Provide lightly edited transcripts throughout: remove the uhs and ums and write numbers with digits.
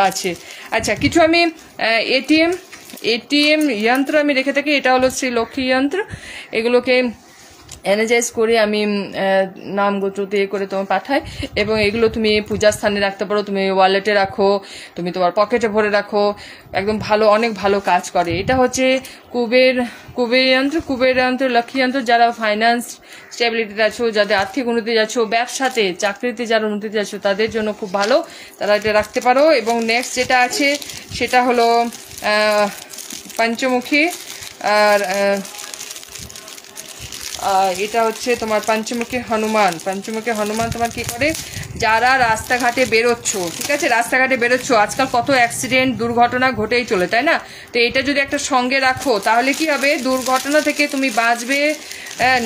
আছে। আচ্ছা, কিছু আমি এটিএম যন্ত্র আমি রেখে থাকি। এটা হলো শ্রী লক্ষ্মী যন্ত্র। এগুলোকে এনার্জাইজ করে আমি নাম গোত্রতে করে তোমার পাঠাই, এবং এগুলো তুমি পূজার স্থানে রাখতে পারো, তুমি ওয়ালেটে রাখো, তুমি তোমার পকেটে ভরে রাখো, একদম ভালো, অনেক ভালো কাজ করে। এটা হচ্ছে কুবের যন্ত্র, লক্ষ্মী যন্ত্র। যারা ফাইন্যান্স স্টেবিলিটিতে আছো, যাদের আর্থিক উন্নতি যাচ্ছ, ব্যবসাতে চাকরিতে যারা উন্নতি যাচ্ছ, তাদের জন্য খুব ভালো, তারা এটা রাখতে পারো। এবং নেক্সট যেটা আছে সেটা হলো পঞ্চমুখী। আর এটা হচ্ছে তোমার পঞ্চমুখী হনুমান। তোমার কি করে, যারা রাস্তাঘাটে বেরোচ্ছ, ঠিক আছে, রাস্তাঘাটে বেরোচ্ছ, আজকাল কত অ্যাক্সিডেন্ট দুর্ঘটনা ঘটেই চলে, তাই না? তো এটা যদি একটা সঙ্গে রাখো, তাহলে কি হবে, দুর্ঘটনা থেকে তুমি বাঁচবে,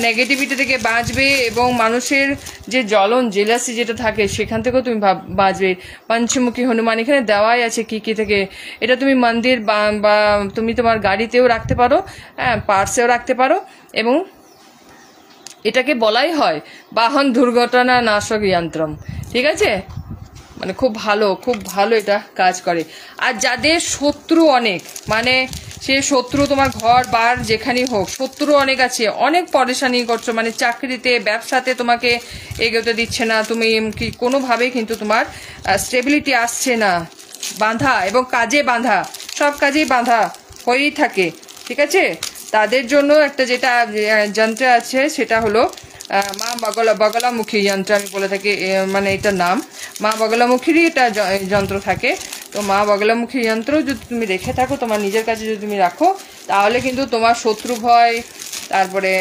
নেগেটিভিটি থেকে বাঁচবে, এবং মানুষের যে জেলাসি যেটা থাকে সেখান থেকেও তুমি বাঁচবে। পঞ্চমুখী হনুমান এখানে দেওয়াই আছে কি কি থেকে। এটা তুমি মন্দির বা তুমি তোমার গাড়িতেও রাখতে পারো, পার্সেও রাখতে পারো, এবং এটাকে বলাই হয় বাহন দুর্ঘটনা নাশক যন্ত্রম, ঠিক আছে? মানে খুব ভালো এটা কাজ করে। আর যাদের শত্রু অনেক, মানে সে শত্রু তোমার ঘর বার যেখানেই হোক, শত্রু অনেক আছে, অনেক পরেশানি করছো, মানে চাকরিতে ব্যবসাতে তোমাকে এগোতে দিচ্ছে না, তুমি কি কোনোভাবেই কিন্তু তোমার স্টেবিলিটি আসছে না, বাঁধা, এবং কাজে বাঁধা, সব কাজেই বাঁধা হয়েই থাকে, ঠিক আছে? তাদের জন্য একটা যেটা যন্ত্র আছে সেটা হলো মা বগলামুখী যন্ত্র আমি বলে থাকি, মানে এটার নাম মা বগলামুখীরই এটা যন্ত্র থাকে। তো মা বগলামুখী যন্ত্র যদি তুমি রেখে থাকো, তোমার নিজের কাছে যদি তুমি রাখো, তাহলে কিন্তু তোমার শত্রু ভয়, তারপরে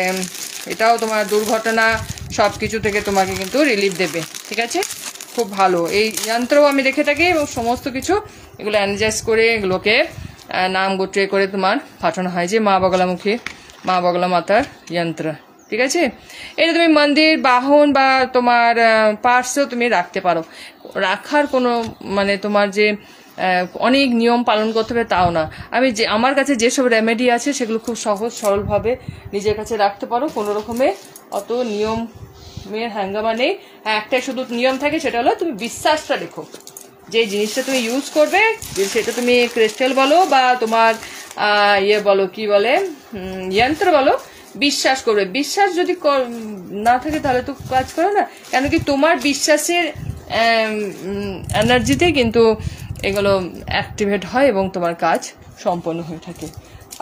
এটাও তোমার দুর্ঘটনা, সব কিছু থেকে তোমাকে কিন্তু রিলিফ দেবে, ঠিক আছে? খুব ভালো এই যন্ত্রও আমি রেখে থাকি, এবং সমস্ত কিছু এগুলো এনার্জাইজ করে এগুলোকে নাম গোত্রে করে তোমার পাঠানো হয়, যে মা বগলা মাতার যন্ত্র, ঠিক আছে? এটা তুমি মন্দির, বাহন বা তোমার পার্সেও তুমি রাখতে পারো। রাখার কোনো মানে তোমার যে অনেক নিয়ম পালন করতে হবে তাও না। আমার কাছে যেসব রেমেডি আছে সেগুলো খুব সহজ সরলভাবে নিজের কাছে রাখতে পারো, কোনো রকমে অত নিয়মের হাঙ্গামা নেই। একটাই শুধু নিয়ম থাকে, সেটা হলো তুমি বিশ্বাসটা রেখো। যে জিনিসটা তুমি ইউজ করবে, সেটা তুমি ক্রিস্টাল বলো বা তোমার বলো, কি বলে, যন্ত্র বলো, বিশ্বাস করবে। বিশ্বাস যদি না থাকে তাহলে তো কাজ করে না, কেন কি তোমার বিশ্বাসের এনার্জিতে কিন্তু এগুলো অ্যাক্টিভেট হয় এবং তোমার কাজ সম্পন্ন হয়ে থাকে।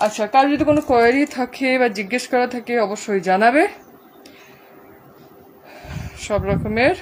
আচ্ছা, কারো যদি কোনো কোয়েরি থাকে বা জিজ্ঞেস করা থাকে অবশ্যই জানাবে। সব রকমের